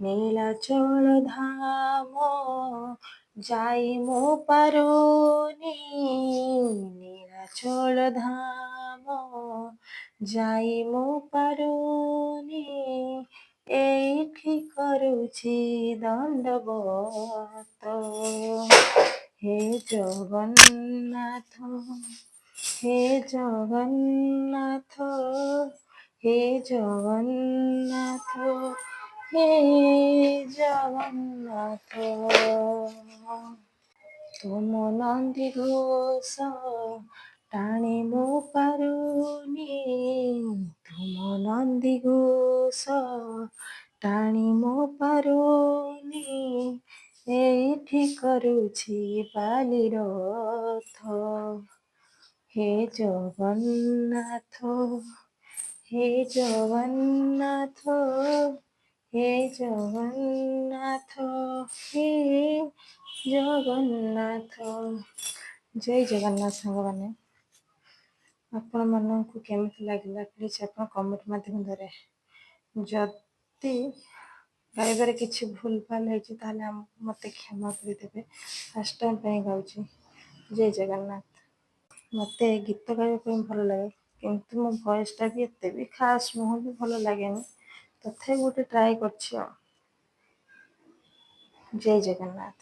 নীলাচল ধাম যাই মো পারোনি, নীলাচল ধাম যাই মো ପାରୁନି, ଏଇଠି କରୁଛି ଦଣ୍ଡବତ। ହେ ଜଗନ୍ନାଥ, ହେ ଜଗନ୍ନାଥ, ହେ ଜଗନ୍ନାଥ, ହେ ଜଗନ୍ନାଥ। ତୁମ ନନ୍ଦି ଘୋଷ ଟାଣି ମୁଁ ପାରୁନି, ତୁମ ନନ୍ଦି ଘୋଷ ଟାଣି ମୁଁ ପାରୁନି, ଏଇଠି କରୁଛି ବାଲି ରଥ। ହେ ଜଗନ୍ନାଥ, ହେ ଜଗନ୍ନାଥ, ହେ ଜଗନ୍ନାଥ, ହେ ଜଗନ୍ନାଥ। ଜୟ ଜଗନ୍ନାଥ ସାଙ୍ଗମାନେ। ଆପଣମାନଙ୍କୁ କେମିତି ଲାଗିଲା ପ୍ଲିଜ୍ ଆପଣ କମେଣ୍ଟ ମାଧ୍ୟମରେ, ଯଦି ଗାଇବାରେ କିଛି ଭୁଲ ଭାଲ ହେଇଛି ତାହେଲେ ମୋତେ କ୍ଷମା କରିଦେବେ। ଫାଷ୍ଟ ଟାଇମ୍ ପାଇଁ ଗାଉଛି। ଜୟ ଜଗନ୍ନାଥ। ମୋତେ ଗୀତ ଗାଇବା ପାଇଁ ଭଲ ଲାଗେ, କିନ୍ତୁ ମୋ ଭଏସ୍ଟା ବି ଏତେ ବି ଖାସ୍ ନୁହଁ, ବି ଭଲ ଲାଗେନି, ତଥାପି ଗୋଟେ ଟ୍ରାଏ କରିଛି ଆଉ। ଜୟ ଜଗନ୍ନାଥ।